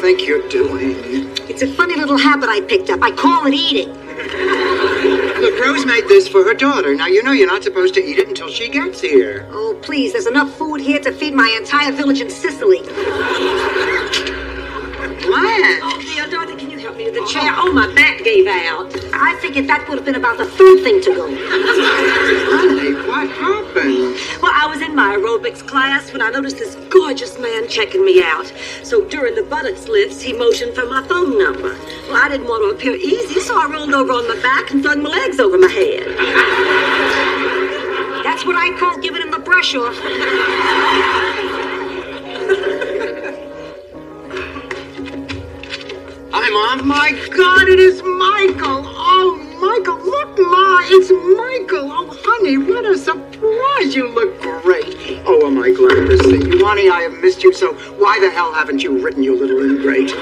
think you're doing? It's a funny little habit I picked up. I call it eating. Look, Rose made this for her daughter. Now, you know you're not supposed to eat it until she gets here. Oh, please, there's enough food here to feed my entire village in Sicily. Blanche! Oh, dear, Dorothy, can you help me with the chair? Oh, my back gave out. I figured that would have been about the third thing to go. Honey, what happened? Well, I was in my aerobics class when I noticed this gorgeous man checking me out. So during the buttocks lifts, he motioned for my phone number. Well, I didn't want to appear easy, so I rolled over on my back and flung my legs over my head. That's what I call giving him the brush off. Hi, Mom. My God, it is Michael. Oh, Michael, look, Ma, it's Michael. Oh, honey, what a surprise. You look great. Oh, am I glad to see you. Honey, I have missed you, so why the hell haven't you written, you little ingrate?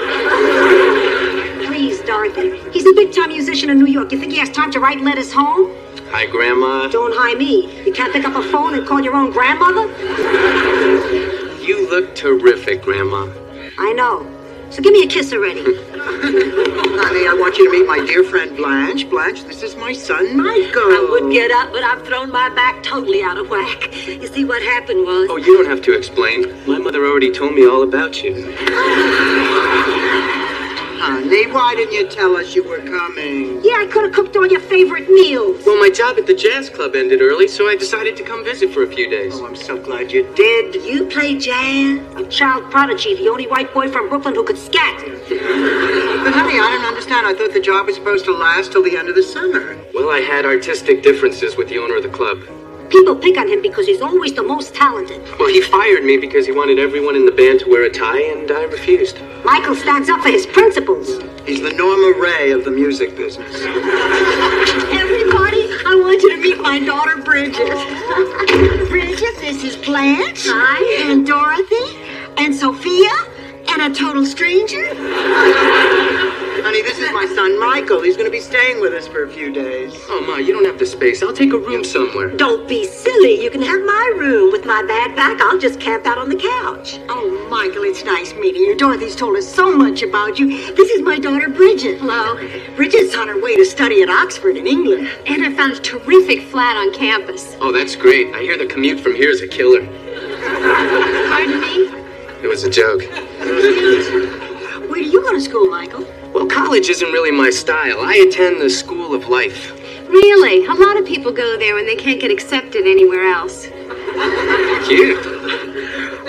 Please, Dorothy. He's a big-time musician in New York. You think he has time to write letters home? Hi, Grandma. Don't hi me. You can't pick up a phone and call your own grandmother? You look terrific, Grandma. I know. So give me a kiss already. Honey, I want you to meet my dear friend Blanche. Blanche, this is my son, Michael. I would get up, but I've thrown my back totally out of whack. You see, what happened was... Oh, you don't have to explain. My mother already told me all about you. Honey, why didn't you tell us you were coming? Yeah, I could have cooked all your favorite meals. Well, my job at the jazz club ended early, so I decided to come visit for a few days. Oh, I'm so glad you did. You play jazz? A child prodigy, the only white boy from Brooklyn who could scat. But honey, I don't understand. I thought the job was supposed to last till the end of the summer. Well, I had artistic differences with the owner of the club. People pick on him because he's always the most talented. Well, he fired me because he wanted everyone in the band to wear a tie, and I refused. Michael stands up for his principles. He's the Norma Ray of the music business. Everybody, I want you to meet my daughter, Bridget. Bridget, this is Blanche. Hi. And Dorothy. And Sophia. And a total stranger. Honey, this is my son, Michael. He's going to be staying with us for a few days. Oh, Ma, you don't have the space. I'll take a room somewhere. Don't be silly. You can have my room. With my bad back, I'll just camp out on the couch. Oh, Michael, it's nice meeting you. Dorothy's told us so much about you. This is my daughter, Bridget. Hello. Bridget's on her way to study at Oxford in England. And I found a terrific flat on campus. Oh, that's great. I hear the commute from here is a killer. Pardon me? It was a joke. Where do you go to school, Michael? Well, college isn't really my style. I attend the School of Life. Really? A lot of people go there when they can't get accepted anywhere else. Cute.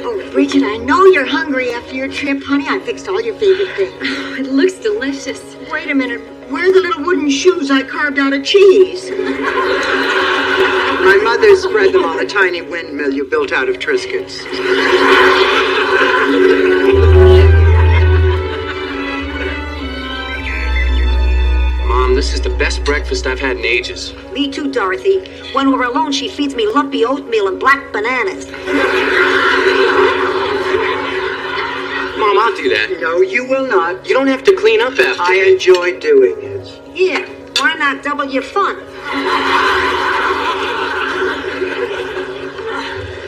Oh, Bridget, I know you're hungry after your trip, honey. I fixed all your favorite things. Oh, it looks delicious. Wait a minute. Where are the little wooden shoes I carved out of cheese? My mother spread them on a tiny windmill you built out of Triscuits. Mom, this is the best breakfast I've had in ages. Me too, Dorothy. When we're alone, she feeds me lumpy oatmeal and black bananas. Mom, I'll do that. No, you will not. You don't have to clean up after I me. enjoy doing it. Yeah, why not double your fun?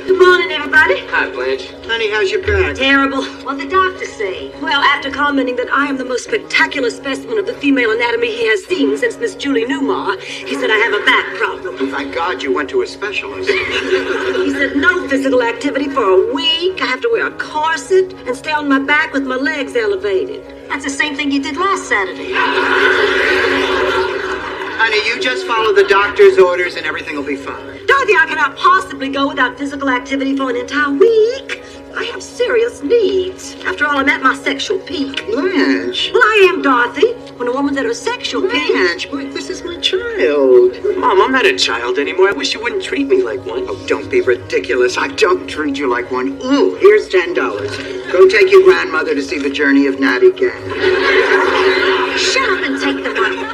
Good morning, everybody. Hi, Blanche. Honey, how's your back? Terrible. What the doctor say? Well, after commenting that I am the most spectacular specimen of the female anatomy he has seen since Miss Julie Newmar, he said I have a back problem. Thank God you went to a specialist. He said no physical activity for a week. I have to wear a corset and stay on my back with my legs elevated. That's the same thing you did last Saturday. Honey, you just follow the doctor's orders and everything will be fine. Dorothy, I cannot possibly go without physical activity for an entire week. I have serious needs. After all, I'm at my sexual peak. Blanche. Well, I am, Dorothy. When a woman's at her sexual peak. Blanche, boy, this is my child. Mom, I'm not a child anymore. I wish you wouldn't treat me like one. Oh, don't be ridiculous. I don't treat you like one. Ooh, here's $10. Go take your grandmother to see the journey of Natty Gang. Shut up and take the money.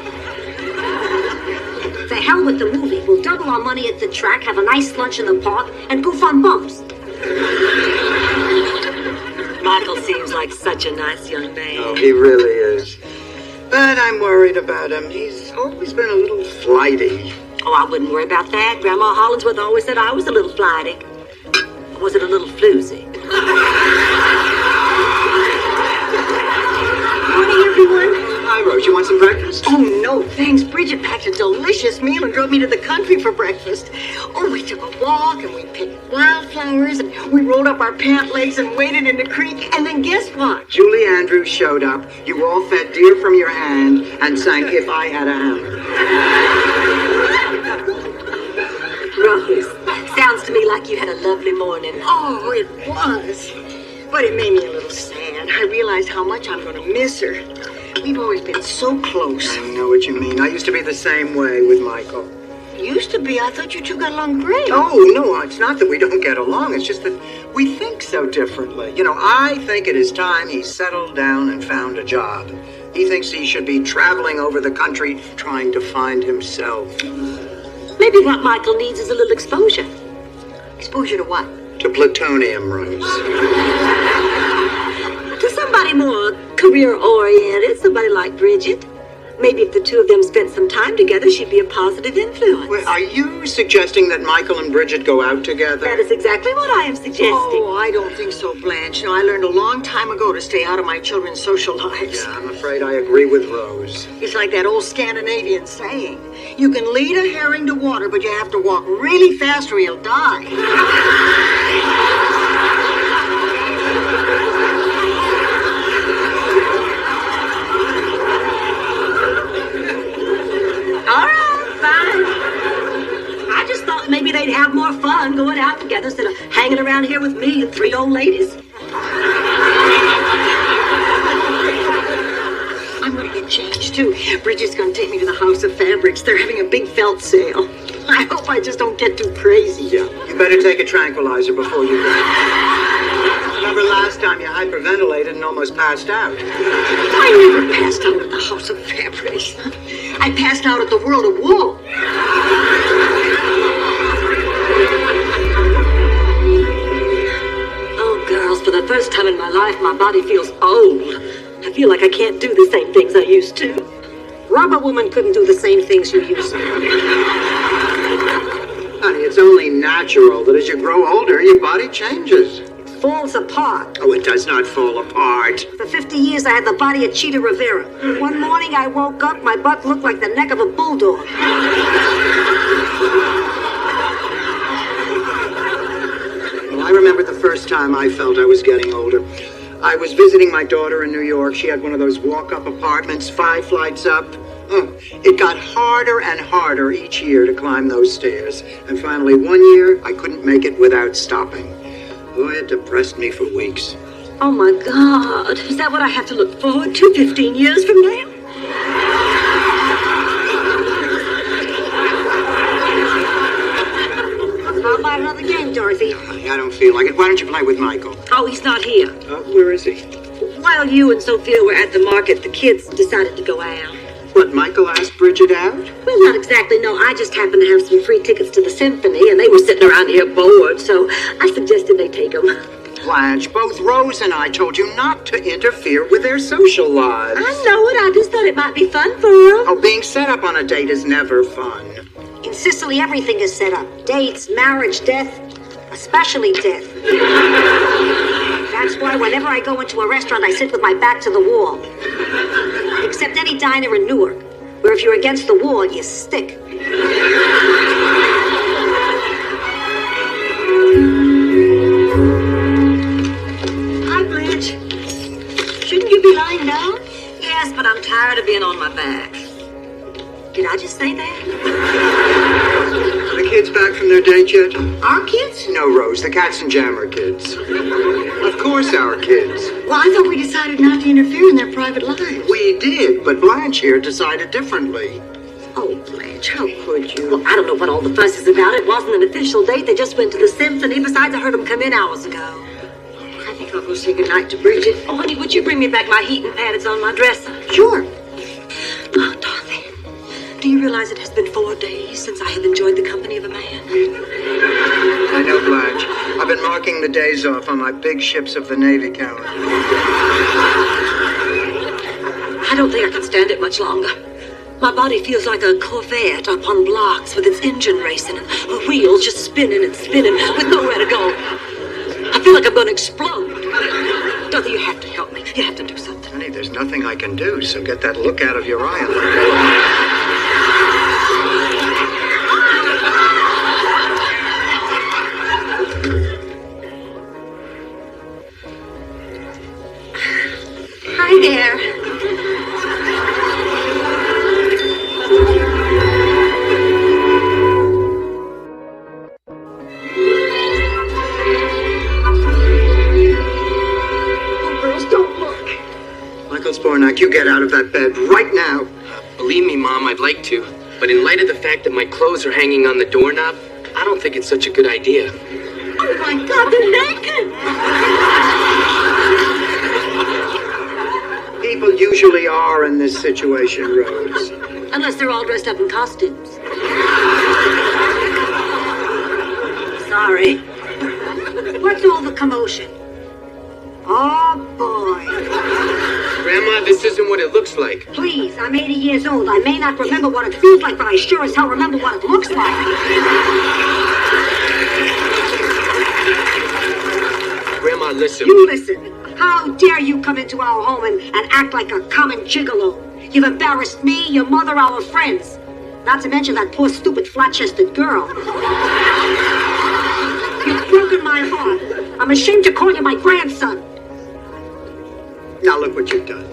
The hell with the movie. We'll double our money at the track, have a nice lunch in the park, and goof on bumps. Michael seems like such a nice young man. Oh, he really is. But I'm worried about him. He's always been a little flighty. Oh, I wouldn't worry about that. Grandma Hollingsworth always said I was a little flighty. Or was it a little floozy? Hi, Rose. You want some breakfast? Oh, no, thanks. Bridget packed a delicious meal and drove me to the country for breakfast. Oh, we took a walk and we picked wildflowers and we rolled up our pant legs and waded in the creek. And then guess what? Julie Andrews showed up. You all fed deer from your hand and sang If I Had a Hammer. Rose, sounds to me like you had a lovely morning. Oh, it was. But it made me a little sad. I realized how much I'm going to miss her. We've always been so close. I know what you mean. I used to be the same way with Michael. Used to be. I thought you two got along great. Oh, no, it's not that we don't get along. It's just that we think so differently. You know, I think it is time he settled down and found a job. He thinks he should be traveling over the country trying to find himself. Maybe what Michael needs is a little exposure. Exposure to what? To plutonium, Rose. To somebody more career-oriented, somebody like Bridget. Maybe if the two of them spent some time together, she'd be a positive influence. Wait, are you suggesting that Michael and Bridget go out together? That is exactly what I am suggesting. Oh, I don't think so, Blanche. You know, I learned a long time ago to stay out of my children's social lives. Yeah, I'm afraid I agree with Rose. It's like that old Scandinavian saying. You can lead a herring to water, but you have to walk really fast or he'll die. All right, fine. I just thought maybe they'd have more fun going out together instead of hanging around here with me and three old ladies. I'm going to get changed, too. Bridget's going to take me to the House of Fabrics. They're having a big felt sale. I hope I just don't get too crazy. Yeah, you better take a tranquilizer before you go. Remember last time you hyperventilated and almost passed out? I never passed out at the House of Fabrics. I passed out at the World of Wool. Oh, girls, for the first time in my life, my body feels old. I feel like I can't do the same things I used to. Rubber woman couldn't do the same things you used to. Honey, it's only natural that as you grow older, your body changes. It falls apart. Oh, it does not fall apart. For 50 years, I had the body of Cheetah Rivera. One morning, I woke up, my butt looked like the neck of a bulldog. Well, I remember the first time I felt I was getting older. I was visiting my daughter in New York. She had one of those walk-up apartments, 5 flights up. Oh, it got harder and harder each year to climb those stairs. And finally, one year, I couldn't make it without stopping. Boy, it depressed me for weeks. Oh, my God. Is that what I have to look forward to 15 years from now? How about another game, Dorothy? I don't feel like it. Why don't you play with Michael? Oh, he's not here. Where is he? While you and Sophia were at the market, the kids decided to go out. What, Michael asked Bridget out? Well, not exactly, no. I just happened to have some free tickets to the symphony, and they were sitting around here bored, so I suggested they take them. Blanche, both Rose and I told you not to interfere with their social lives. I know it. I just thought it might be fun for them. Oh, being set up on a date is never fun. In Sicily, everything is set up. Dates, marriage, death, especially death. That's why whenever I go into a restaurant, I sit with my back to the wall. Except any diner in Newark, where if you're against the wall, you stick. Hi, Blanche. Shouldn't you be lying down? Yes, but I'm tired of being on my back. Did I just say that? Are the kids back from their date yet? Our kids? No, Rose, the Katzenjammer kids. Of course, our kids. Well, I thought we decided not to interfere in their private lives. We did, but Blanche here decided differently. Oh, Blanche, how could you? Well, I don't know what all the fuss is about. It wasn't an official date. They just went to the symphony. Besides, I heard them come in hours ago. I think I'll go say goodnight to Bridget. Oh, honey, would you bring me back my heating pad? It's on my dresser. Sure. Oh, Dorothy, do you realize it has been 4 days since I have enjoyed the company of a man? I know, Blanche. I've been marking the days off on my big ships of the Navy calendar. I don't think I can stand it much longer. My body feels like a Corvette up on blocks with its engine racing and the wheels just spinning and spinning with nowhere to go. I feel like I'm going to explode. Dorothy, you have to help me. You have to do something. Honey, there's nothing I can do, so get that look out of your eye and let go. Hi there. Oh, girls, don't look. Michael Spornak, you get out of that bed right now. Believe me, Mom, I'd like to. But in light of the fact that my clothes are hanging on the doorknob, I don't think it's such a good idea. Oh, my God, they're naked. People usually are in this situation, Rose. Unless they're all dressed up in costumes. Sorry. What's all the commotion? Oh, boy. Grandma, this isn't what it looks like. Please, I'm 80 years old. I may not remember what it feels like, but I sure as hell remember what it looks like. Grandma, listen. You listen. How dare you come into our home and act like a common gigolo? You've embarrassed me, your mother, our friends. Not to mention that poor, stupid, flat-chested girl. You've broken my heart. I'm ashamed to call you my grandson. Now look what you've done.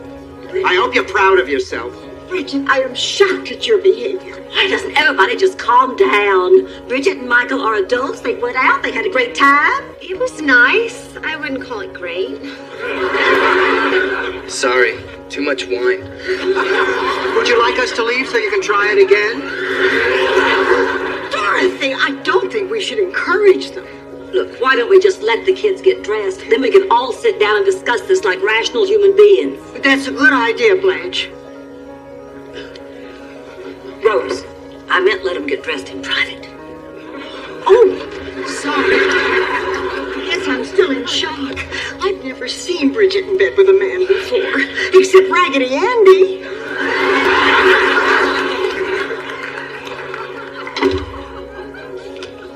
I hope you're proud of yourself. Bridget, I am shocked at your behavior. Why doesn't everybody just calm down? Bridget and Michael are adults. They went out. They had a great time. It was nice. I wouldn't call it great. Sorry, too much wine. Would you like us to leave so you can try it again? Dorothy, I don't think we should encourage them. Look, why don't we just let the kids get dressed? Then we can all sit down and discuss this like rational human beings. But that's a good idea, Blanche. Rose, I meant let them get dressed in private. Oh, sorry. Yes, I'm still in shock. I've never seen Bridget in bed with a man before, except Raggedy Andy.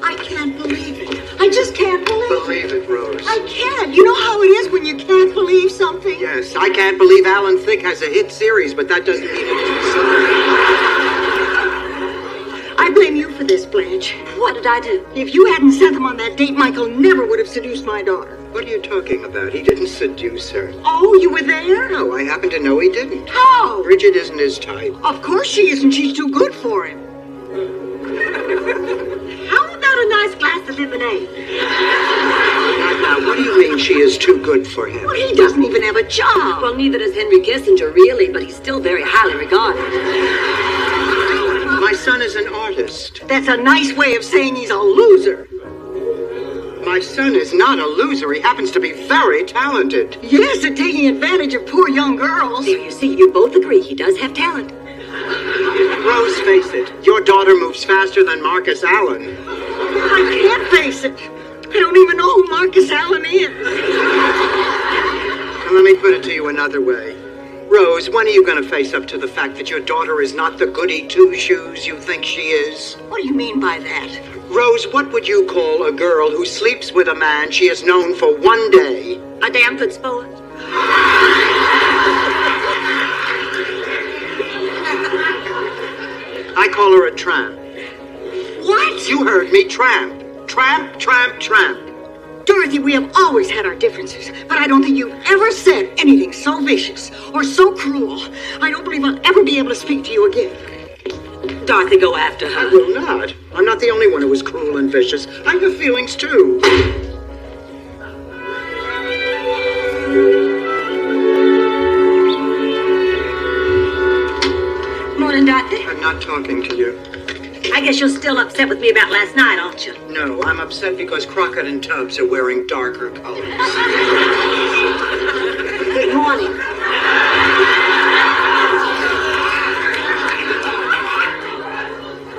I can't believe it. I just can't believe it. Believe it, Rose. I can't. You know how it is when you can't believe something? Yes, I can't believe Alan Thicke has a hit series, but that doesn't mean it's so. I blame you for this, Blanche. What did I do? If you hadn't sent them on that date, Michael never would have seduced my daughter. What are you talking about? He didn't seduce her. Oh, you were there? No, I happen to know he didn't. How? Bridget isn't his type. Of course she isn't. She's too good for him. How about a nice glass of lemonade? Now, what do you mean she is too good for him? Well, he doesn't even have a job. Well, neither does Henry Kissinger, really, but he's still very highly regarded. My son is an artist. That's a nice way of saying he's a loser. My son is not a loser. He happens to be very talented. Yes, at taking advantage of poor young girls. There, you see, you both agree he does have talent. Rose, face it. Your daughter moves faster than Marcus Allen. I can't face it. I don't even know who Marcus Allen is. And let me put it to you another way. Rose, when are you going to face up to the fact that your daughter is not the goody two-shoes you think she is? What do you mean by that? Rose, what would you call a girl who sleeps with a man she has known for one day? A damn good sport. I call her a tramp. What? You heard me, tramp. Tramp, tramp, tramp. Dorothy, we have always had our differences, but I don't think you've ever said anything so vicious or so cruel. I don't believe I'll ever be able to speak to you again. Dorothy, go after I her. will not. I'm not the only one who is cruel and vicious. I have feelings, too. Morning, Dorothy. I'm not talking to you. I guess you're still upset with me about last night, aren't you? No, I'm upset because Crockett and Tubbs are wearing darker colors. Good morning.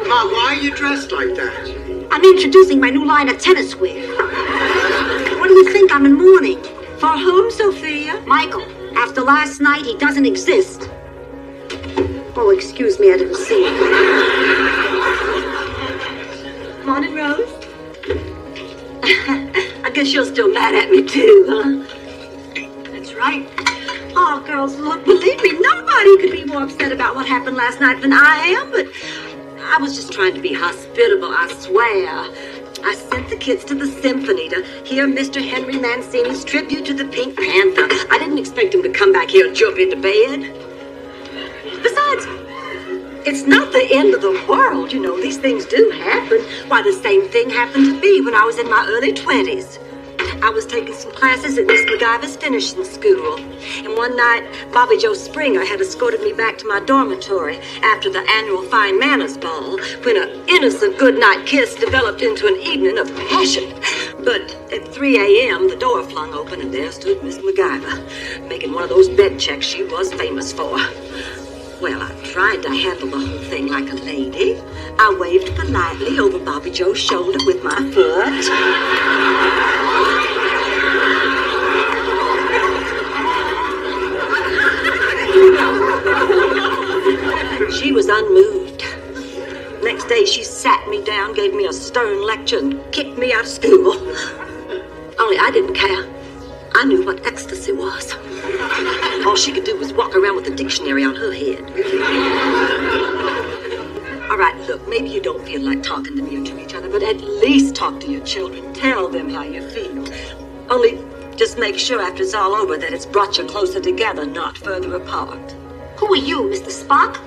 Ma, why are you dressed like that? I'm introducing my new line of tennis wear. What do you think? I'm in mourning. For whom, Sophia? Michael, after last night, he doesn't exist. Oh, excuse me, I didn't see it. Morning, Rose. I guess you're still mad at me, too, huh? That's right. girls. Look, believe me, nobody could be more upset about what happened last night than I am, but I was just trying to be hospitable, I swear. I sent the kids to the symphony to hear Mr. Henry Mancini's tribute to the Pink Panther. I didn't expect him to come back here and jump into bed. Besides, it's not the end of the world, you know. These things do happen. Why, the same thing happened to me when I was in my early 20s. I was taking some classes at Miss MacGyver's finishing school. And one night, Bobby Joe Springer had escorted me back to my dormitory after the annual Fine Manners Ball, when an innocent goodnight kiss developed into an evening of passion. But at 3 a.m., the door flung open, and there stood Miss MacGyver, making one of those bed checks she was famous for. Well, I tried to handle the whole thing like a lady. I waved politely over Bobby Joe's shoulder with my foot. She was unmoved. Next day, she sat me down, gave me a stern lecture, and kicked me out of school. Only I didn't care. I knew what ecstasy was. All she could do was walk around with a dictionary on her head. All right, look, maybe you don't feel like talking to me or to each other, but at least talk to your children. Tell them how you feel. Only just make sure after it's all over that it's brought you closer together, not further apart. Who are you, Mr. Spock?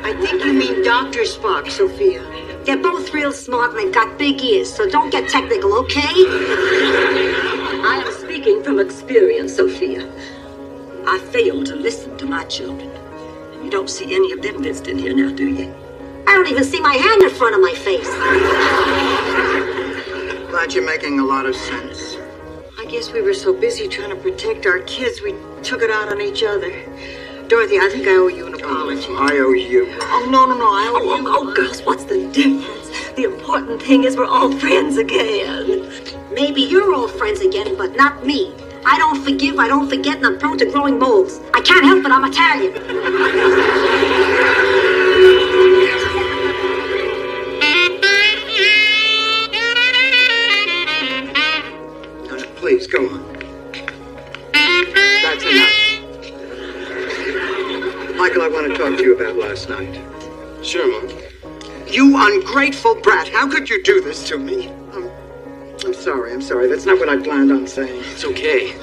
I think you mean Dr. Spock, Sophia. They're both real smart and they've got big ears, so don't get technical, okay? I am speaking from experience, Sophia. I failed to listen to my children. You don't see any of them visiting here now, do you? I don't even see my hand in front of my face. Glad you're making a lot of sense. I guess we were so busy trying to protect our kids, we took it out on each other. Dorothy, I think I owe you an apology. I owe you. Oh, no, I owe you. Oh, girls, what's the difference? The important thing is we're all friends again. Maybe you're all friends again, but not me. I don't forgive, I don't forget, and I'm prone to growing moles. I can't help it, I'm Italian. Please, go on. That's enough. Michael, I want to talk to you about last night. Sure, Mom. You ungrateful brat! How could you do this to me? I'm sorry. That's not what I planned on saying. It's okay.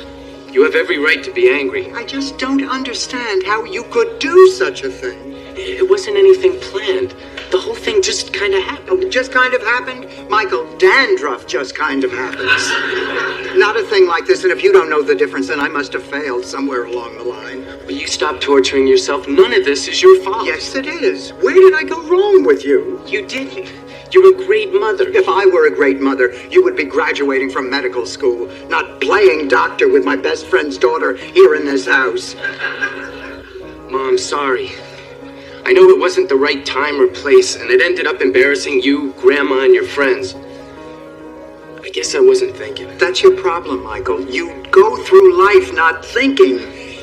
You have every right to be angry. I just don't understand how you could do such a thing. It wasn't anything planned. The whole thing just kind of happened. Oh, it just kind of happened? Michael, dandruff just kind of happens. Not a thing like this, and if you don't know the difference, then I must have failed somewhere along the line. Will you stop torturing yourself? None of this is your fault. Yes, it is. Where did I go wrong with you? You did. You're a great mother. If I were a great mother, you would be graduating from medical school, not playing doctor with my best friend's daughter here in this house. Mom, sorry. I know it wasn't the right time or place, and it ended up embarrassing you, Grandma, and your friends. I guess I wasn't thinking. That's your problem, Michael. You go through life not thinking.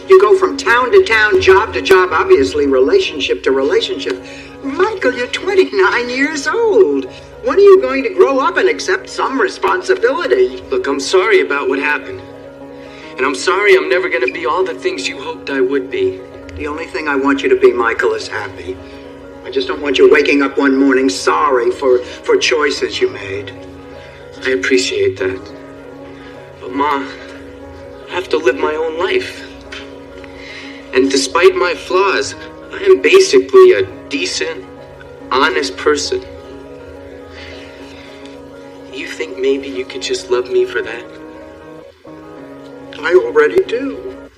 You go from town to town, job to job, obviously relationship to relationship. Michael, you're 29 years old. When are you going to grow up and accept some responsibility? Look, I'm sorry about what happened. And I'm sorry I'm never going to be all the things you hoped I would be. The only thing I want you to be, Michael, is happy. I just don't want you waking up one morning sorry for choices you made. I appreciate that. But Ma, I have to live my own life. And despite my flaws, I am basically a decent, honest person. You think maybe you could just love me for that? I already do.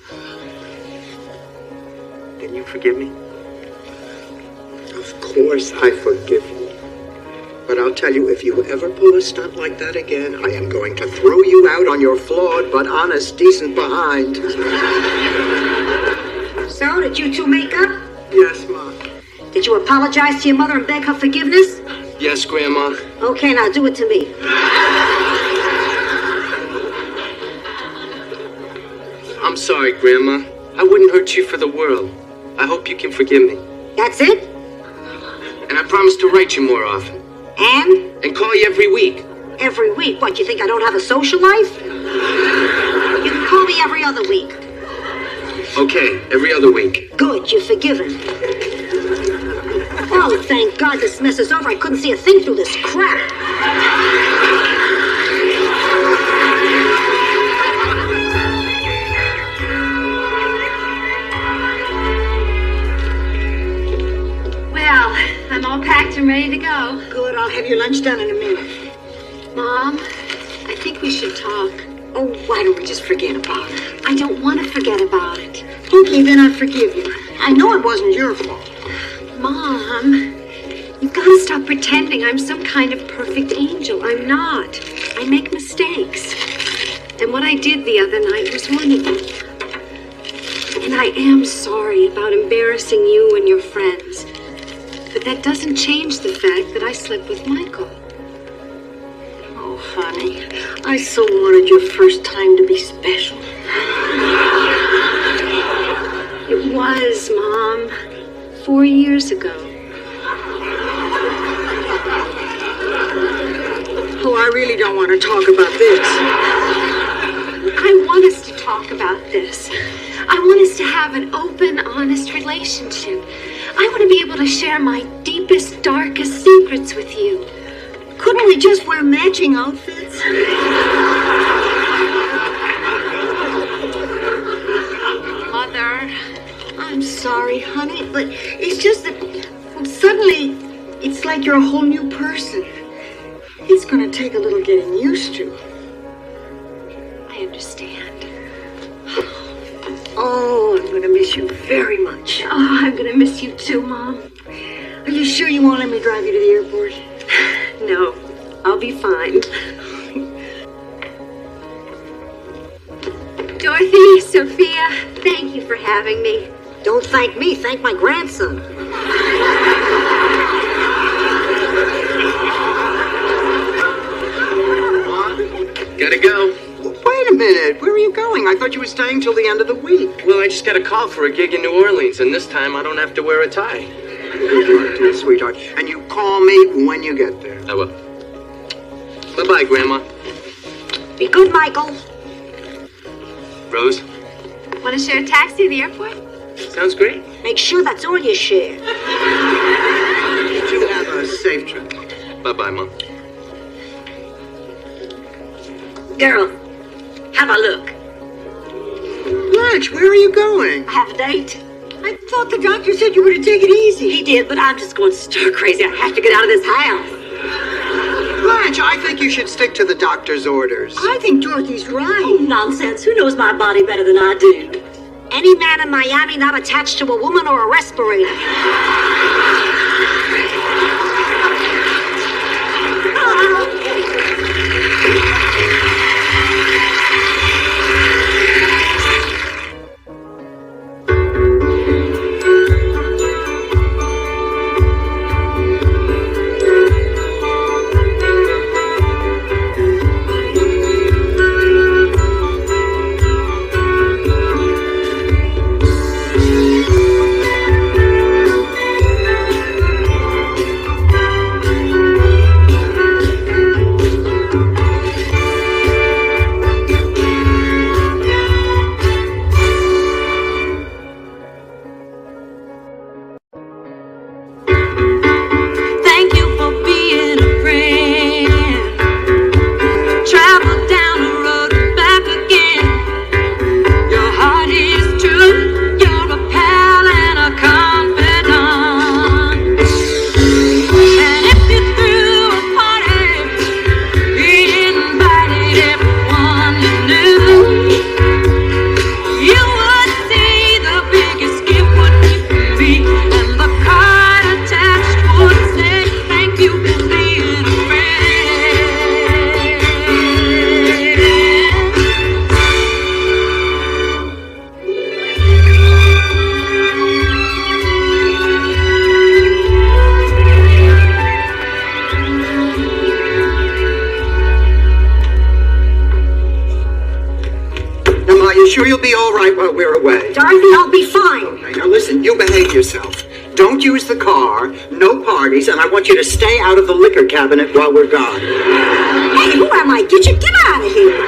Can you forgive me? Of course I forgive you. But I'll tell you, if you ever pull a stunt like that again, I am going to throw you out on your flawed but honest, decent behind. So, did you two make up? Yes, Ma. Did you apologize to your mother and beg her forgiveness? Yes, Grandma. Okay, now do it to me. I'm sorry, Grandma. I wouldn't hurt you for the world. I hope you can forgive me. That's it? And I promise to write you more often. And call you every week. Every week? What, you think I don't have a social life? You can call me every other week. Okay, every other week. Good, you're forgiven. Oh, thank God this mess is over. I couldn't see a thing through this crap. Well, I'm all packed and ready to go. Good, I'll have your lunch done in a minute. Mom, I think we should talk. Oh, why don't we just forget about it? I don't want to forget about it. Okay, then I forgive you. I know it wasn't your fault. Mom, you've got to stop pretending I'm some kind of perfect angel. I'm not. I make mistakes. And what I did the other night was one of them. And I am sorry about embarrassing you and your friends. But that doesn't change the fact that I slept with Michael. Oh, honey, I so wanted your first time to be special. It was, Mom. 4 years ago. Oh, I really don't want to talk about this. I want us to talk about this. I want us to have an open, honest relationship. I want to be able to share my deepest, darkest secrets with you. Couldn't we just wear matching outfits? Mother. I'm sorry, honey, but it's just that suddenly it's like you're a whole new person. It's going to take a little getting used to. I understand. Oh, I'm going to miss you very much. Oh, I'm going to miss you too, Mom. Are you sure you won't let me drive you to the airport? No, I'll be fine. Dorothy, Sophia, thank you for having me. Don't thank me, thank my grandson. Gotta go. Wait a minute. Where are you going? I thought you were staying till the end of the week. Well, I just got a call for a gig in New Orleans, and this time I don't have to wear a tie. Dear sweetheart. And you call me when you get there. I will. Bye-bye, Grandma. Be good, Michael. Rose, Want to share a taxi to the airport? sounds great. Make sure that's all you share. You have a safe trip. Bye-bye, Mom. Girl, have a look. Blanche, where are you going? I have a date. I thought the doctor said you were to take it easy. He did, but I'm just going stir crazy. I have to get out of this house. Blanche, I think you should stick to the doctor's orders. I think Dorothy's right. Oh, nonsense. Who knows my body better than I do? Any man in Miami not attached to a woman or a respirator. Thank you for being a friend. Travel down the road and back again. Your heart is true. You're a pal and a confidant. And if you threw a party, you invited everyone you knew. You would see the biggest gift would be, and the card attached would say, thank you for being a friend. Now, are you sure you'll be all right while we're away? Dorothy, I'll be fine. Okay, now listen, you behave yourself. Don't use the car, no parties, and I want you to stay out of the liquor cabinet while we're gone. Hey, who am I? Get out of here.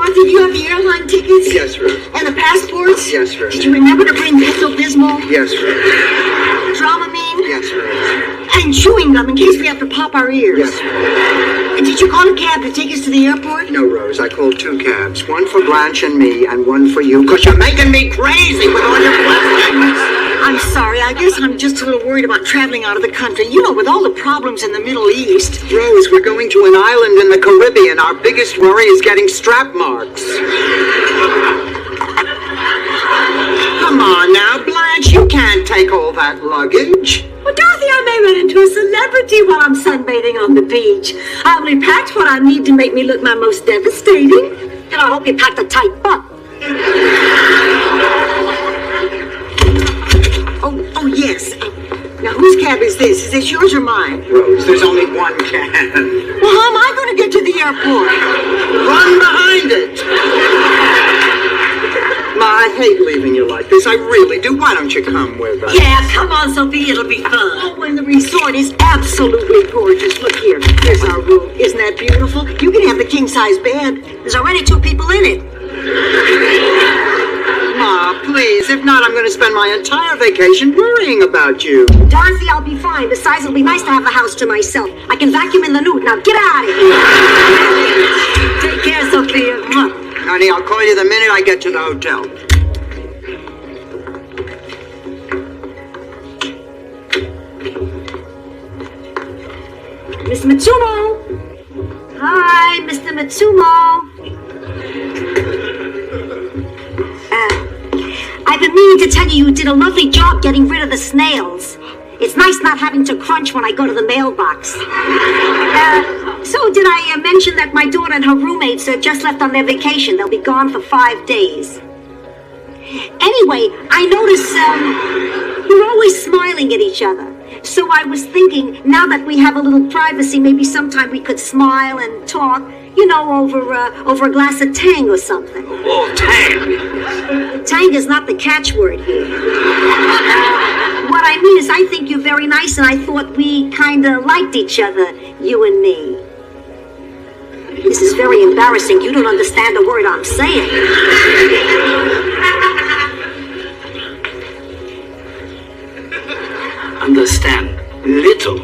Dorothy, do you have the airline tickets? Yes, Rose. And the passports? Yes, Rose. Did you remember to bring Pepto-Bismol? Yes, Rose. Dramamine? Yes, Rose. And chewing gum in case we have to pop our ears? Yes, Rose. And did you call a cab to take us to the airport? No, Rose, I called 2 cabs. One for Blanche and me, and one for you, because you're making me crazy with all your questions. I'm sorry, I guess I'm just a little worried about traveling out of the country. You know, with all the problems in the Middle East. Rose, we're going to an island in the Caribbean. Our biggest worry is getting strap marks. Come on now, Blanche, you can't take all that luggage. Well, Dorothy, I may run into a celebrity while I'm sunbathing on the beach. I only packed what I need to make me look my most devastating. And I hope you packed a tight butt. Oh, yes. Now, whose cab is this? Is this yours or mine? Rose, there's only one can. Well, how am I going to get to the airport? Run behind it. Ma, I hate leaving you like this. I really do. Why don't you come with us? Yeah, come on, Sophie, it'll be fun. Oh, and the resort is absolutely gorgeous. Look here. Here's our room. Isn't that beautiful? You can have the king-size bed. There's already 2 people in it. Ma, please. If not, I'm going to spend my entire vacation worrying about you. Dorothy, I'll be fine. Besides, it'll be nice to have the house to myself. I can vacuum in the nude. Now get out of here. Take care, Sophia. Honey, I'll call you the minute I get to the hotel. Miss Matsumo. Hi, Mr. Matsumo. I've been meaning to tell you you did a lovely job getting rid of the snails. It's nice not having to crunch when I go to the mailbox. So did I mention that my daughter and her roommates just left on their vacation? They'll be gone for 5 days. Anyway, I notice you're always smiling at each other. So I was thinking, now that we have a little privacy, maybe sometime we could smile and talk, you know, over a glass of Tang or something. Oh, Tang! Tang is not the catchword here. What I mean is, I think you're very nice, and I thought we kind of liked each other, you and me. This is very embarrassing. You don't understand a word I'm saying. Understand little.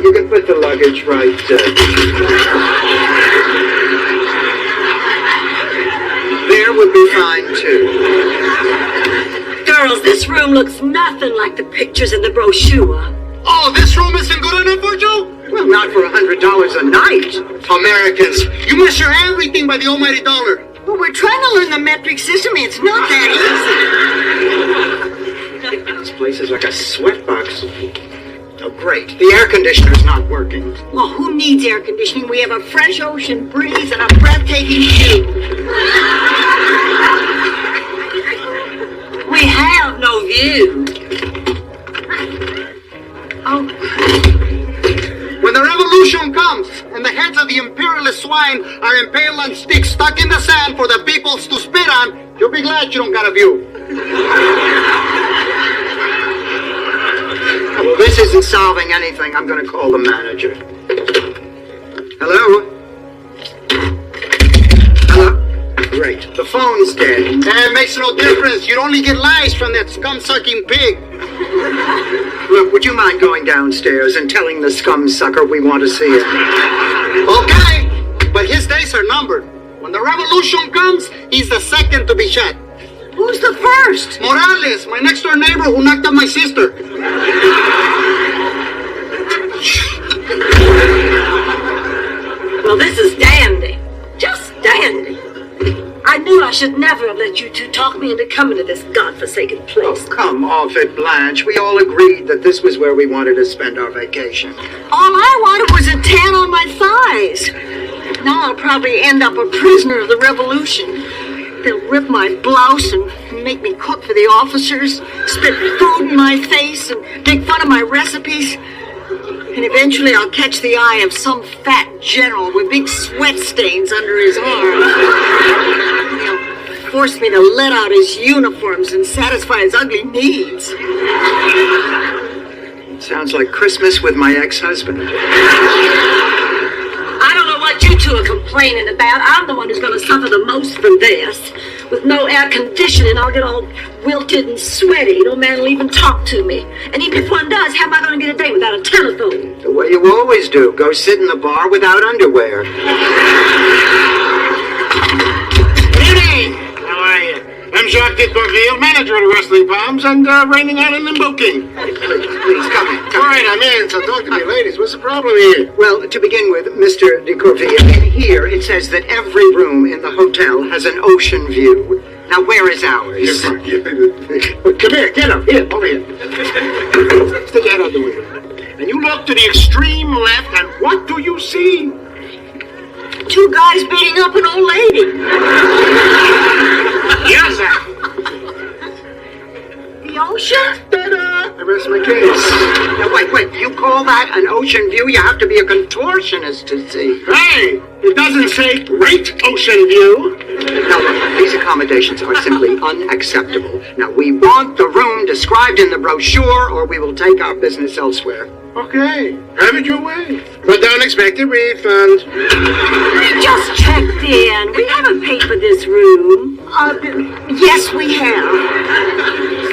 You can put the luggage right there would be fine, too. Girls, this room looks nothing like the pictures in the brochure. Oh, this room isn't good enough for you? Well, not for $100 a night. Americans, you measure everything by the almighty dollar. Well, we're trying to learn the metric system. It's not that easy. This place is like a sweatbox. Oh, great. The air conditioner's not working. Well, who needs air conditioning? We have a fresh ocean breeze and a breathtaking view. We have no view. Oh, When the revolution comes and the heads of the imperialist swine are impaled on sticks stuck in the sand for the peoples to spit on, you'll be glad you don't got a view. Well, this isn't solving anything. I'm going to call the manager. Hello? Hello? Great. The phone's dead. It makes no difference. You'd only get lies from that scum-sucking pig. Look, would you mind going downstairs and telling the scum sucker we want to see it? Okay, but his days are numbered. When the revolution comes, he's the second to be shot. who's the first? Morales, my next-door neighbor who knocked up my sister. Well, this is dandy. Just dandy. I knew I should never have let you two talk me into coming to this godforsaken place. Oh, come off it, Blanche. We all agreed that this was where we wanted to spend our vacation. All I wanted was a tan on my thighs. Now I'll probably end up a prisoner of the revolution. They'll rip my blouse and make me cook for the officers, spit food in my face, and make fun of my recipes. And eventually I'll catch the eye of some fat general with big sweat stains under his arms. He'll force me to let out his uniforms and satisfy his ugly needs. Sounds like Christmas with my ex-husband. I don't know what you two are complaining about. I'm the one who's going to suffer the most from this. With no air conditioning, I'll get all wilted and sweaty. No man will even talk to me. And even if one does, how am I going to get a date without a telephone? The way you always do. Go sit in the bar without underwear. Good evening. How are you? I'm Jacques de Corville, manager of the Wrestling Palms, and reigning island in booking. Please, come in. All right, I'm in, so talk to me, ladies. What's the problem here? Well, to begin with, Mr. de Courville, in here it says that every room in the hotel has an ocean view. Now, where is ours? Come here, get up. Here, over here. Stick your head out the window. And you look to the extreme left, and what do you see? 2 guys beating up an old lady. Yes, sir. The ocean? Ta-da! I rest my case. Now, wait. You call that an ocean view? You have to be a contortionist to see. Hey, it doesn't say great ocean view. Now, look, these accommodations are simply unacceptable. Now, we want the room described in the brochure, or we will take our business elsewhere. Okay, have it your way. But don't expect a refund. We just checked in. We haven't paid for this room. Yes, we have.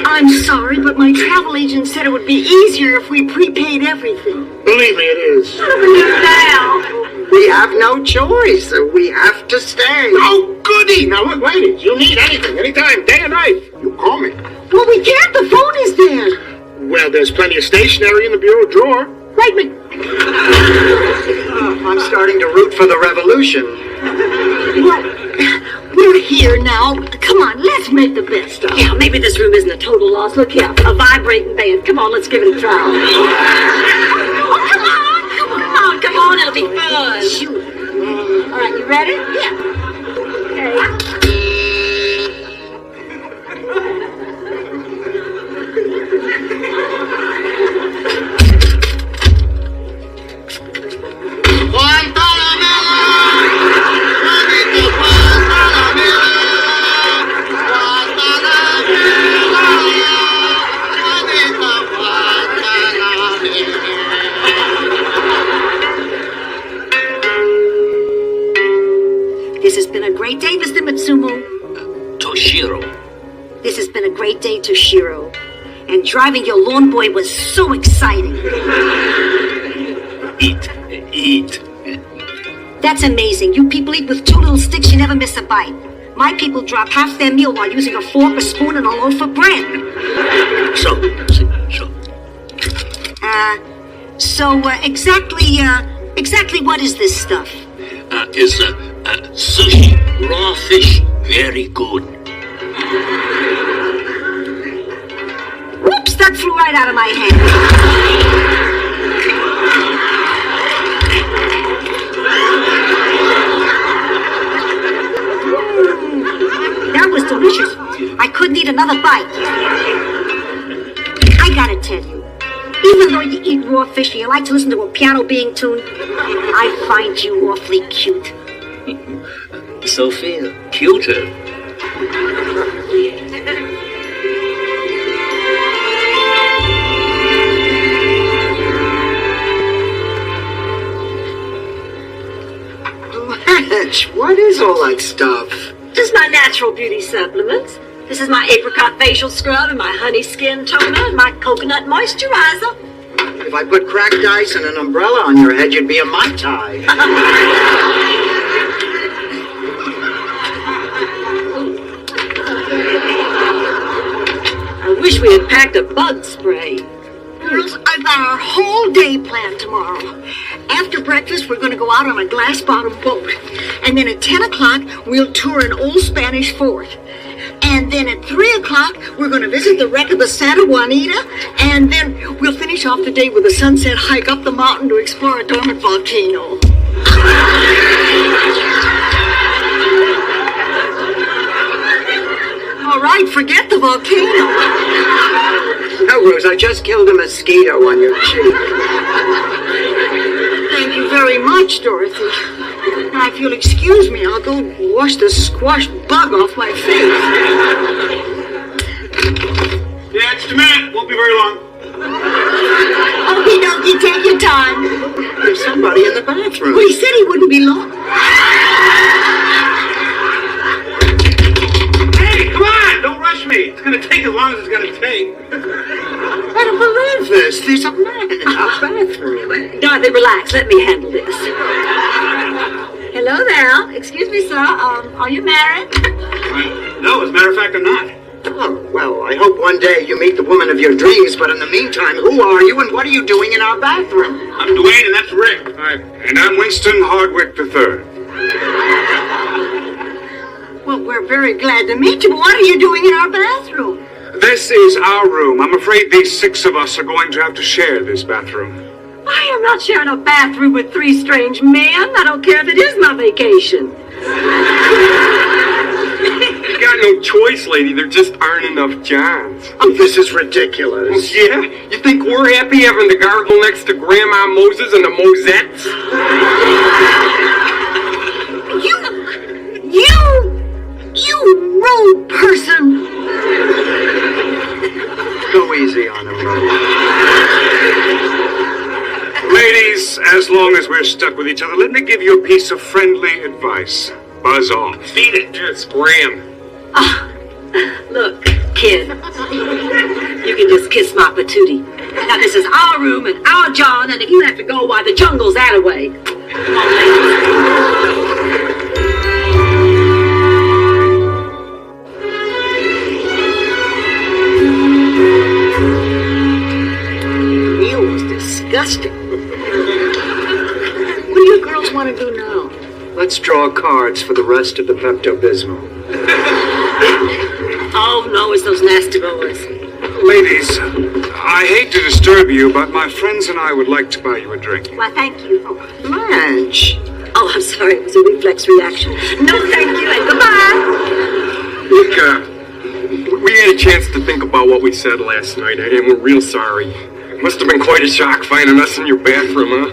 I'm sorry, but my travel agent said it would be easier if we prepaid everything. Believe me, it is. What do we do now? We have no choice. We have to stay. Oh, goody! Now, look, ladies, you need anything, anytime, day or night, you call me. Well, we can't. The phone is there. Well, there's plenty of stationery in the bureau drawer. Wait a minute. I'm starting to root for the revolution. Well, we're here now. Come on, let's make the best of it. Yeah, maybe this room isn't a total loss. Look here, a vibrating band. Come on, let's give it a try. Oh, come on, it'll be fun. Shoot. All right, you ready? Yeah. This has been a great day, Mr. Mitsumo. Toshiro. This has been a great day, Toshiro. And driving your lawn boy was so exciting. Eat. That's amazing. You people eat with 2 little sticks, you never miss a bite. My people drop half their meal while using a fork, a spoon, and a loaf of bread. So. Exactly what is this stuff? Is sushi, raw fish, very good. Whoops, that flew right out of my hand. That was delicious. I couldn't eat another bite. I gotta tell you, even though you eat raw fish and you like to listen to a piano being tuned, I find you awfully cute. Sophia, cuter. Blanche, what is all that stuff? Just my natural beauty supplements. This is my apricot facial scrub and my honey skin toner and my coconut moisturizer. If I put cracked ice and an umbrella on your head, you'd be a Mai Tai. I wish we had packed a bug spray. Girls, I've got our whole day planned tomorrow. After breakfast, we're going to go out on a glass-bottom boat. And then at 10 o'clock, we'll tour an old Spanish fort. And then at 3 o'clock, we're going to visit the wreck of the Santa Juanita. And then we'll finish off the day with a sunset hike up the mountain to explore a dormant volcano. All right, forget the volcano. No, Rose, I just killed a mosquito on your cheek. very much, Dorothy. Now, if you'll excuse me, I'll go wash the squashed bug off my face. Yeah, just a minute. Won't be very long. Okie dokie, take your time. There's somebody in the bathroom. Well, he said he wouldn't be long. Hey, come on! Don't rush me. It's gonna take as long as it's gonna take. I don't believe this. There's a man in our bathroom. Dorothy, relax. Let me handle this. Hello there. Excuse me, sir. Are you married? No, as a matter of fact, I'm not. Oh, well, I hope one day you meet the woman of your dreams, but in the meantime, who are you and what are you doing in our bathroom? I'm Dwayne, and that's Rick. And I'm Winston Hardwick III. Well, we're very glad to meet you, but what are you doing in our bathroom? This is our room. I'm afraid these 6 of us are going to have to share this bathroom. I am not sharing a bathroom with 3 strange men. I don't care if it is my vacation. You got no choice, lady. There just aren't enough Johns. Oh, this is ridiculous. Yeah? You think we're happy having the gargle next to Grandma Moses and the Mosettes? You rude person. Go easy on him, Rose. Ladies, as long as we're stuck with each other, let me give you a piece of friendly advice. Buzz off. Feed it. Yeah, scram. Look, kid, you can just kiss my patootie. Now, this is our room and our John, and if you have to go, why, the jungle's that away. Come on, The meal was disgusting. What do you girls want to do now? Let's draw cards for the rest of the Pepto-Bismol. Oh, no, it's those nasty boys. Ladies, I hate to disturb you, but my friends and I would like to buy you a drink. Why, thank you. Blanche. Oh, I'm sorry, it was a reflex reaction. No, thank you, and goodbye. Look, we had a chance to think about what we said last night, and we're real sorry. It must have been quite a shock finding us in your bathroom, huh?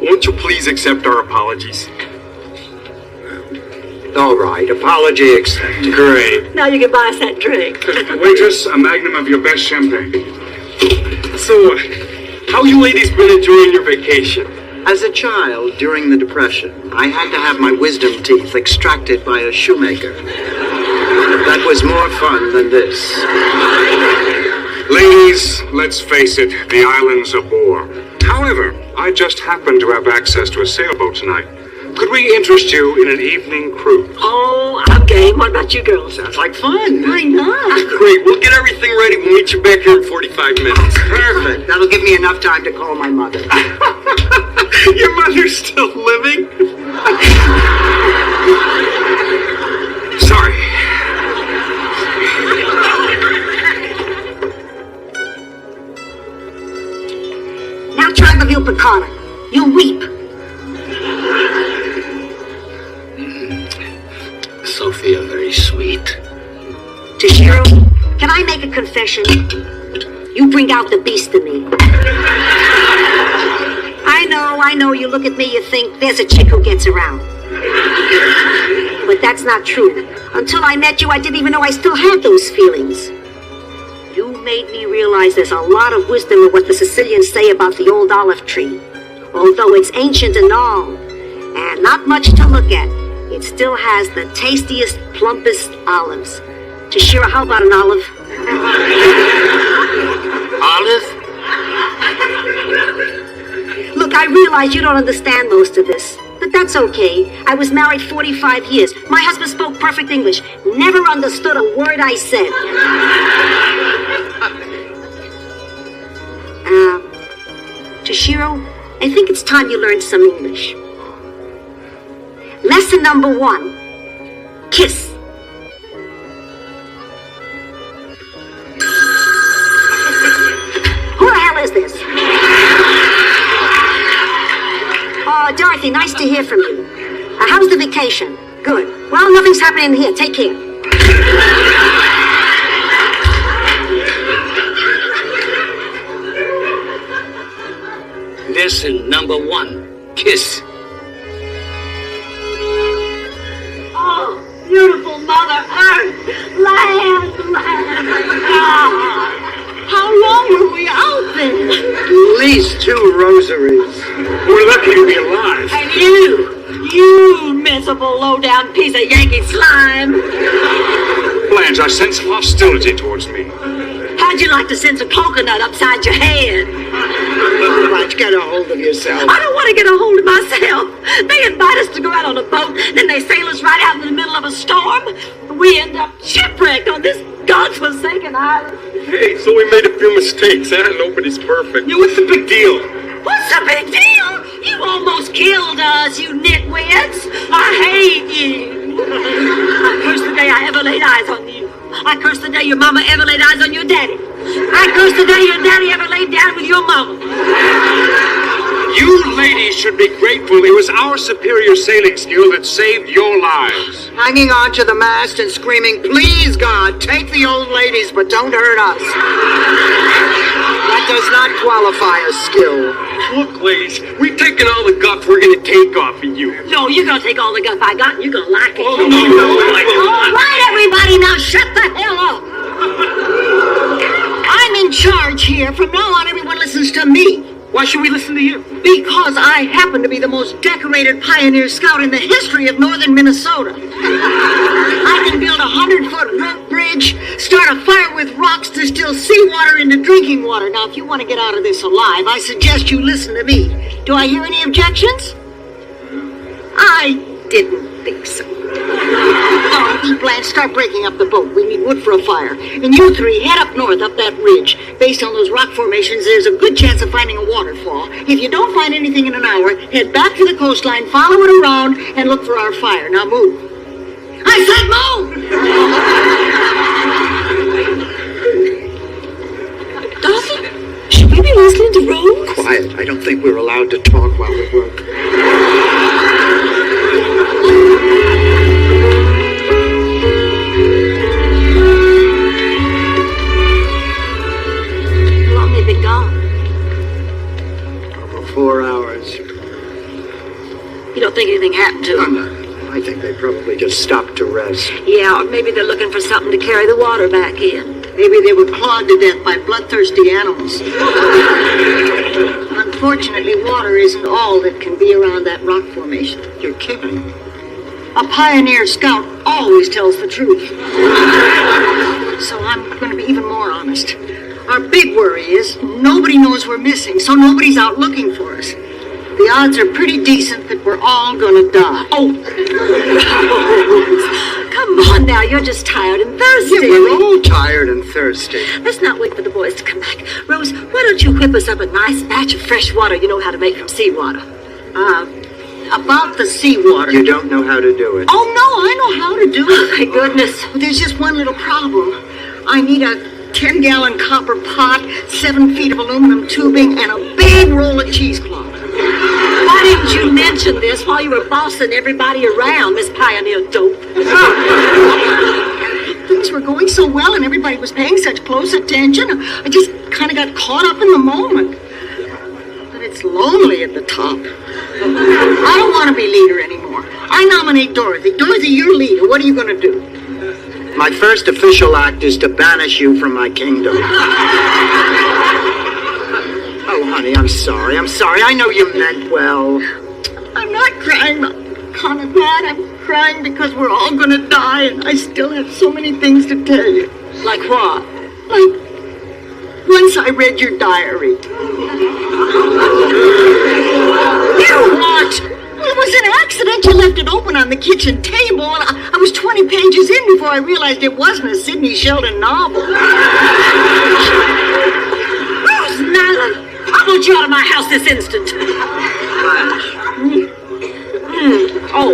Won't you please accept our apologies? All right, apology accepted. Great. Now you can buy us that drink. Waitress, a magnum of your best champagne. So, how you ladies been enjoying your vacation? As a child, during the Depression, I had to have my wisdom teeth extracted by a shoemaker. That was more fun than this. Ladies, let's face it, the island's a bore. However, I just happen to have access to a sailboat tonight. Could we interest you in an evening cruise? Oh, I'm game. What about you girls? Sounds like fun. Why not? Great, we'll get everything ready. We'll meet you back here in 45 minutes. Perfect. That'll give me enough time to call my mother. Your mother's still living? Sorry. Now try the veal piccata. You'll weep. Sophia, very sweet. Toshiro, can I make a confession? You bring out the beast in me. I know, you look at me, you think, there's a chick who gets around. But that's not true. Until I met you, I didn't even know I still had those feelings. You made me realize there's a lot of wisdom in what the Sicilians say about the old olive tree. Although it's ancient and all, and not much to look at, it still has the tastiest, plumpest olives. Toshiro, how about an olive? Olive? Look, I realize you don't understand most of this, but that's okay. I was married 45 years. My husband spoke perfect English. Never understood a word I said. Toshiro, I think it's time you learned some English. Lesson number 1. Kiss. Who the hell is this? Oh, Dorothy, nice to hear from you. How's the vacation? Good. Well, nothing's happening here. Take care. Lesson number 1. kiss. Oh, beautiful Mother Earth, land, God. How long were we out there? At least 2 rosaries. We're lucky to be alive. And you miserable low-down piece of Yankee slime. Blanche, I sense some hostility towards me. How'd you like to sense a coconut upside your head? Blanche, get a hold of yourself. I don't want to get a hold of myself. They invite us to go out on a boat, then they sail us right out in the middle of a storm. We end up shipwrecked on this godforsaken island. Hey, so we made a few mistakes, huh? Nobody's perfect. Yeah, what's the big deal? What's the big deal? You almost killed us, you nitwits. I hate you. I curse the day I ever laid eyes on you. I curse the day your mama ever laid eyes on your daddy. I curse the day your daddy ever laid down with your mama. You ladies should be grateful it was our superior sailing skill that saved your lives. Hanging on to the mast and screaming, please, God, take the old ladies, but don't hurt us. That does not qualify as skill. Look, ladies, we've taken all the guff we're gonna take off of you. No, you're gonna take all the guff I got and you're gonna like it. Oh, no. All right, everybody, now shut the hell up. I'm in charge here. From now on, everyone listens to me. Why should we listen to you? Because I happen to be the most decorated pioneer scout in the history of northern Minnesota. I can build a 100-foot rope bridge, start a fire with rocks, distill seawater into drinking water. Now, if you want to get out of this alive, I suggest you listen to me. Do I hear any objections? I didn't think so. All right, Blanche, start breaking up the boat. We need wood for a fire. And you 3, head up north, up that ridge. Based on those rock formations, there's a good chance of finding a waterfall. If you don't find anything in an hour, head back to the coastline, follow it around, and look for our fire. Now move. I said move! Dorothy, should we be listening to Rose? Quiet. I don't think we're allowed to talk while we work. How long they've been gone? For 4 hours. You don't think anything happened to them? I think they probably just stopped to rest. Yeah, or maybe they're looking for something to carry the water back in. Maybe they were clawed to death by bloodthirsty animals. Unfortunately, water isn't all that can be around that rock formation. You're kidding. A pioneer scout always tells the truth. So I'm going to be even more honest. Our big worry is nobody knows we're missing, so nobody's out looking for us. The odds are pretty decent that we're all going to die. Oh, come on now, you're just tired and thirsty. Yeah, we're all tired and thirsty. Let's not wait for the boys to come back. Rose, why don't you whip us up a nice batch of fresh water you know how to make from seawater? About the seawater. You don't know how to do it. Oh, no, I know how to do it. Thank goodness. There's just one little problem. I need a 10-gallon copper pot, 7 feet of aluminum tubing, and a big roll of cheesecloth. Why didn't you mention this while you were bossing everybody around, Miss Pioneer Dope? Things were going so well and everybody was paying such close attention. I just kind of got caught up in the moment. But it's lonely at the top. I don't want to be leader anymore. I nominate Dorothy. Dorothy, you're leader. What are you going to do? My first official act is to banish you from my kingdom. Oh, honey, I'm sorry. I know you meant well. I'm not crying on account of that. I'm crying because we're all going to die and I still have so many things to tell you. Like what? Like, once I read your diary. You what? Well, it was an accident. You left it open on the kitchen table. And I was 20 pages in before I realized it wasn't a Sidney Sheldon novel. Rose Nyland, I want you out of my house this instant. Oh,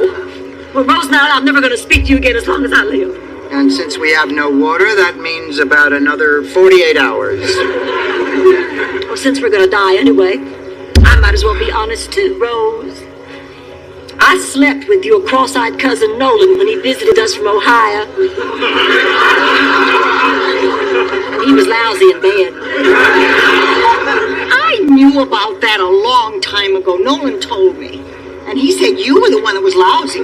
well, Rose Nyland, I'm never going to speak to you again as long as I live. And since we have no water, that means about another 48 hours. Well, since we're going to die anyway, I might as well be honest too, Rose. I slept with your cross-eyed cousin Nolan when he visited us from Ohio. He was lousy in bed. I knew about that a long time ago. Nolan told me. And he said you were the one that was lousy.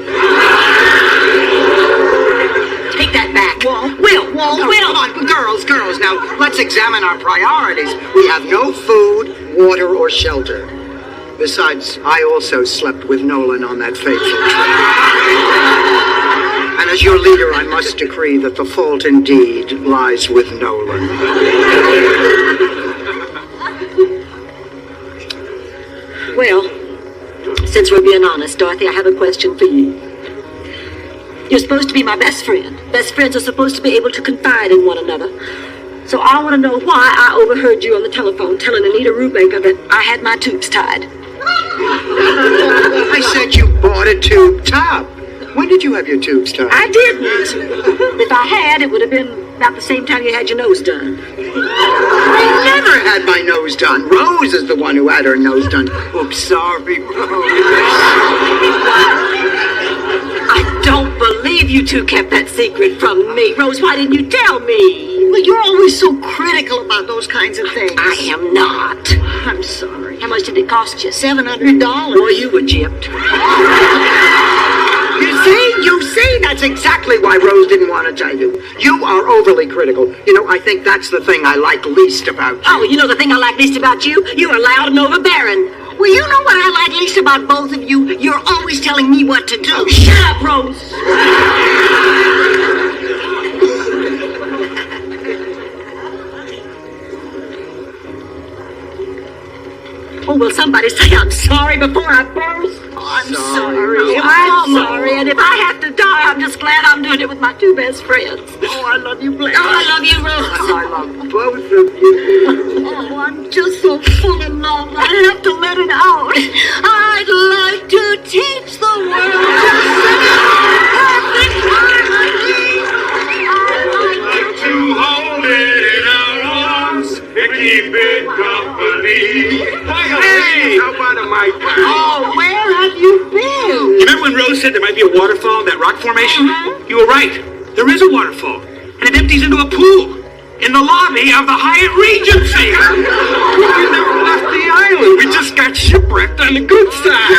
Take that back. Will. Come on, girls, now let's examine our priorities. We have no food, water, or shelter. Besides, I also slept with Nolan on that fateful trip. And as your leader, I must decree that the fault indeed lies with Nolan. Well, since we're being honest, Dorothy, I have a question for you. You're supposed to be my best friend. Best friends are supposed to be able to confide in one another. So I want to know why I overheard you on the telephone telling Anita Rubaker that I had my tubes tied. I said you bought a tube top. When did you have your tubes tied? I didn't. If I had, it would have been about the same time you had your nose done. I never had my nose done. Rose is the one who had her nose done. Oops, sorry, Rose. I don't believe you two kept that secret from me. Rose, why didn't you tell me? Well, you're always so critical about those kinds of things. I am not. I'm sorry. How much did it cost you? $700. Boy, you were gypped. You see, that's exactly why Rose didn't want to tell you. You are overly critical. You know, I think that's the thing I like least about you. Oh, you know the thing I like least about you? You are loud and overbearing. Well, you know what I like least about both of you? You're always telling me what to do. Oh, shut up, Rose. Oh, will somebody say I'm sorry before I burst? Oh, I'm sorry. I'm sorry, and if I have to die, I'm just glad I'm doing it with my two best friends. Oh, I love you, Blair. Oh, I love you, Rose. I love both of you. Oh, I'm just so full of love. I have to let it out. I'd like to teach the world to sing perfect harmony. I'd like To hold it in our arms and keep it company. Hey! How about a mic? Oh, where have you been? You remember when Rose said there might be a waterfall in that rock formation? You were right. There is a waterfall, and it empties into a pool in the lobby of the Hyatt Regency. We never left the island. We just got shipwrecked on the good side.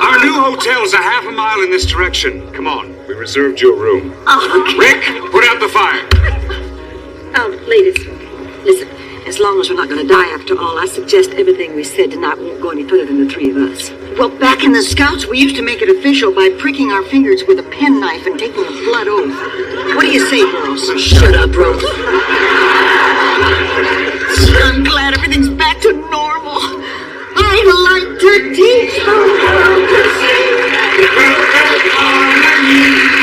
Our new hotel's a half a mile in this direction. Come on, we reserved your room. Rick, put out the fire. Ladies, listen. As long as we're not going to die after all, I suggest everything we said tonight won't go any further than the three of us. Well, back in the Scouts, we used to make it official by pricking our fingers with a penknife and taking a blood oath. What do you say, girls? Shut up, Rose. I'm glad everything's back to normal. I'd like to teach the world to sing perfect harmony.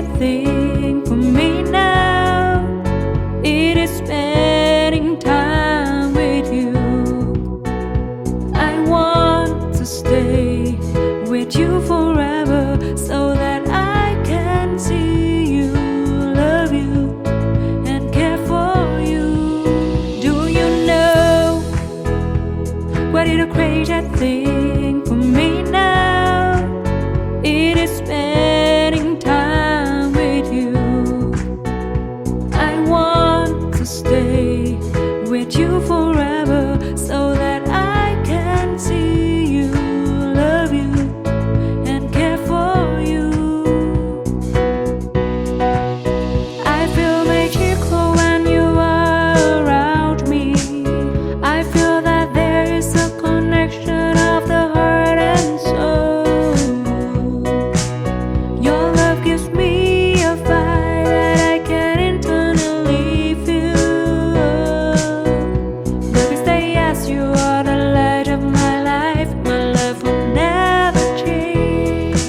greatest thing for me now. It is spending time with you. I want to stay with you forever so that I can see you, love you, and care for you. Do you know what is the greatest thing for me now? It is spending time with you. I want to stay with you forever so that I can see you, love you, and care for you. I feel magical when you are around me. I feel that there is a connection of the heart and soul. Your love gives me a fire that I can internally feel. Baby, say yes, you are the light of my life. My love will never change.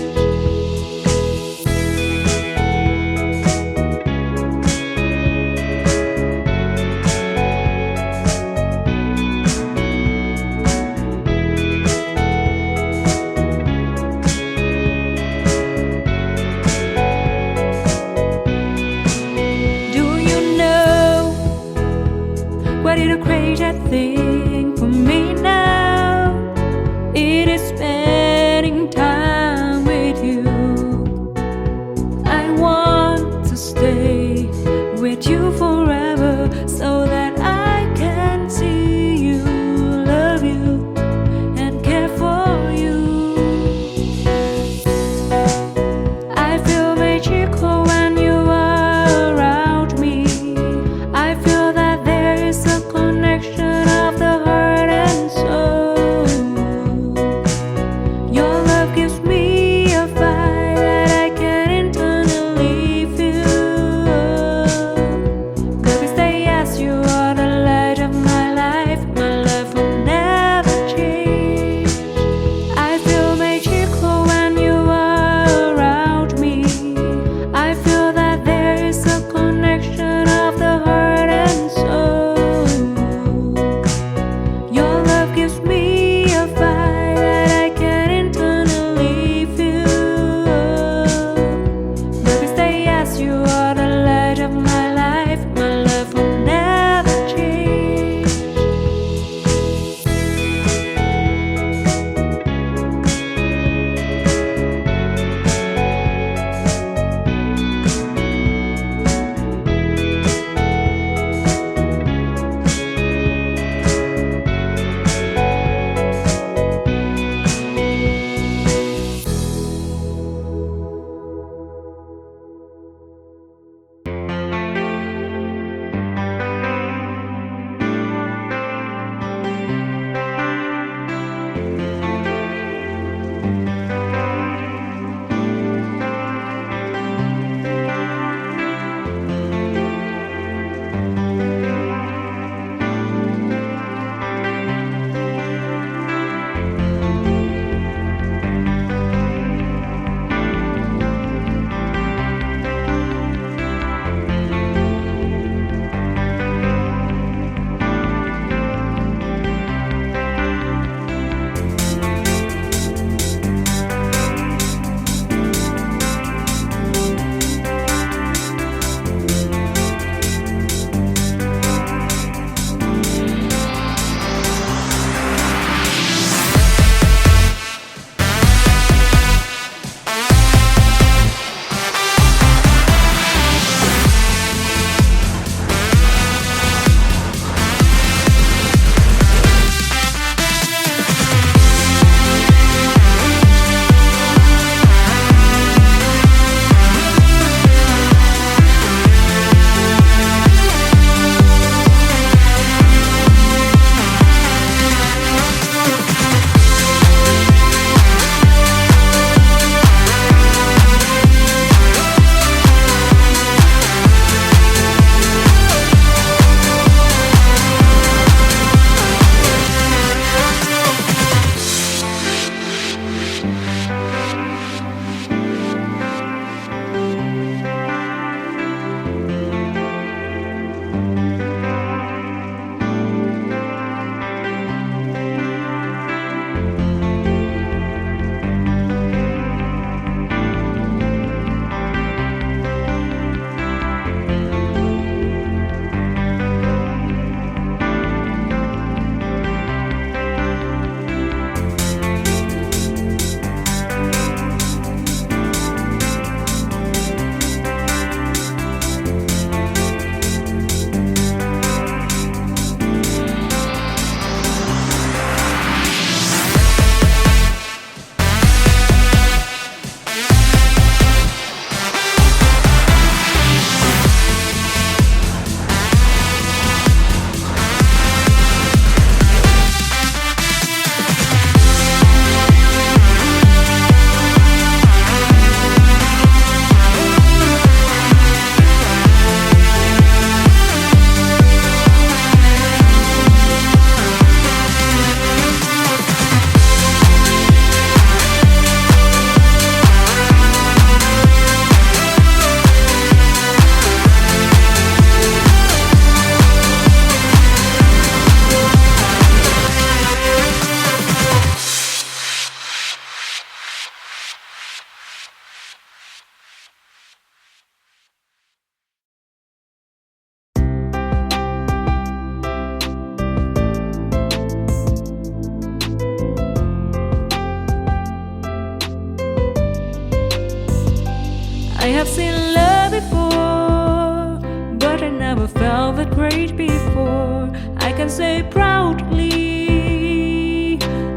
have seen love before, but I never felt that great before. I can say proudly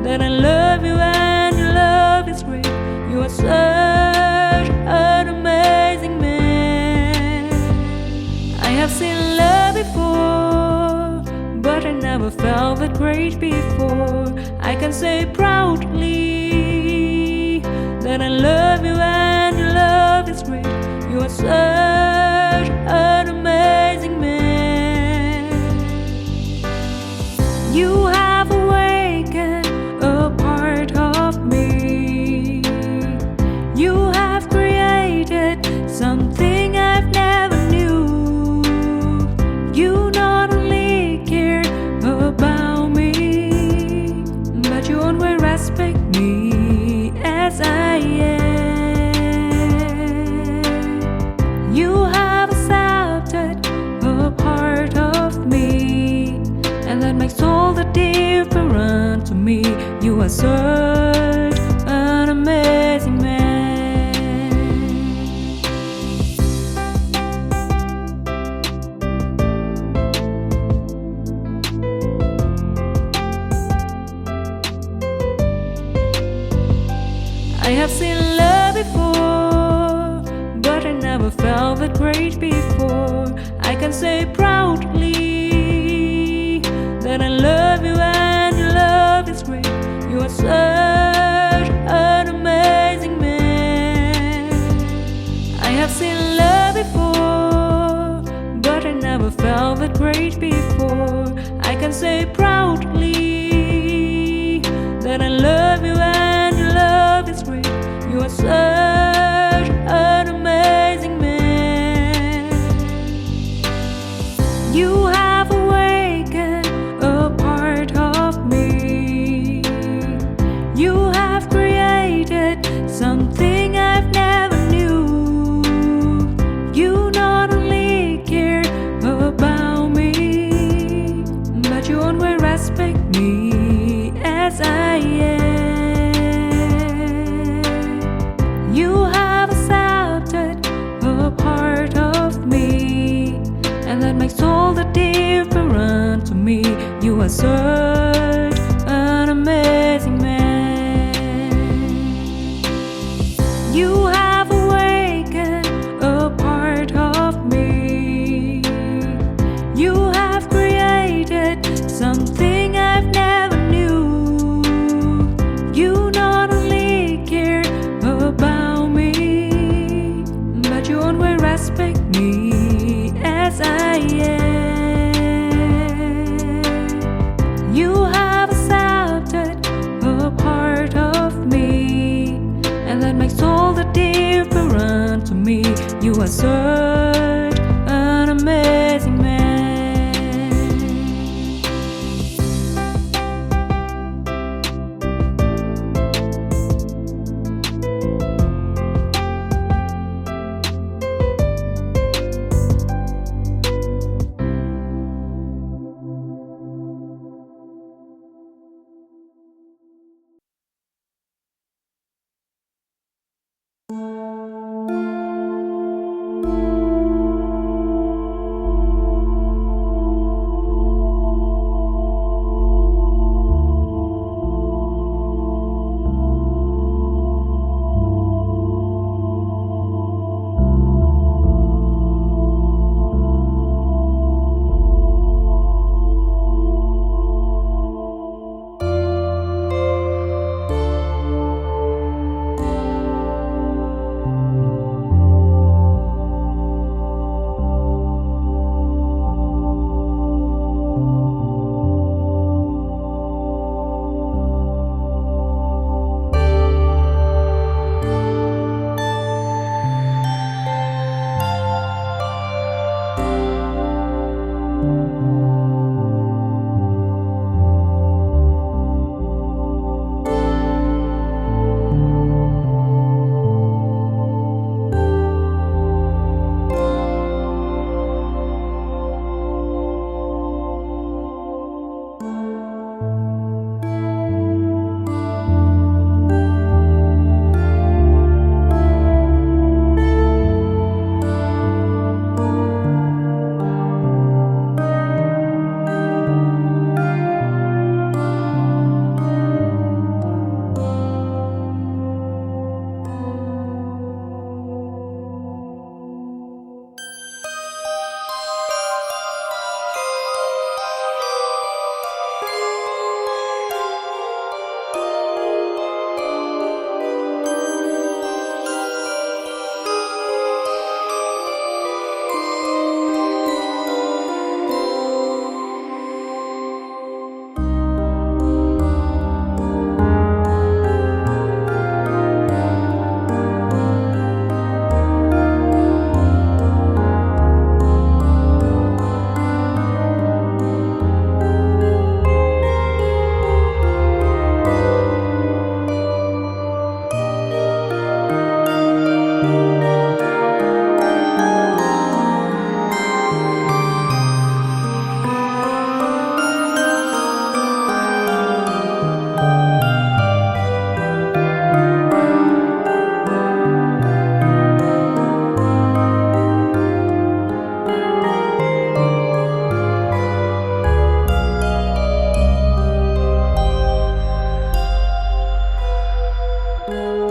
that I love you and your love is great. You are such an amazing man. I have seen love before, but I never felt that great before. I can say proudly that I love you and your love is great. You are such an amazing man. You have awakened a part of me. You have created something I've never knew. You not only care about me, but you always respect me as I am. You have accepted a part of me, and that makes all the difference to me. You are such an amazing man. I have seen love before, but I never felt that great before. I can say proudly that I love you and your love is great. You are such an amazing man. I have seen love before, but I never felt that great before. I can say proudly that I love you and your love is great. You are such an amazing man. You have awakened a part of me. You have created something I've never knew. You not only care about me, but you always respect me as I am. You have accepted a part of me, and that makes all the difference to me. You are such an amazing man. You have awakened a part of me. You have created something I've never knew. You not only care about me, but you always respect me as I am. You have accepted a part of me, and that makes all the difference to me. You are such an amazing man. Thank you.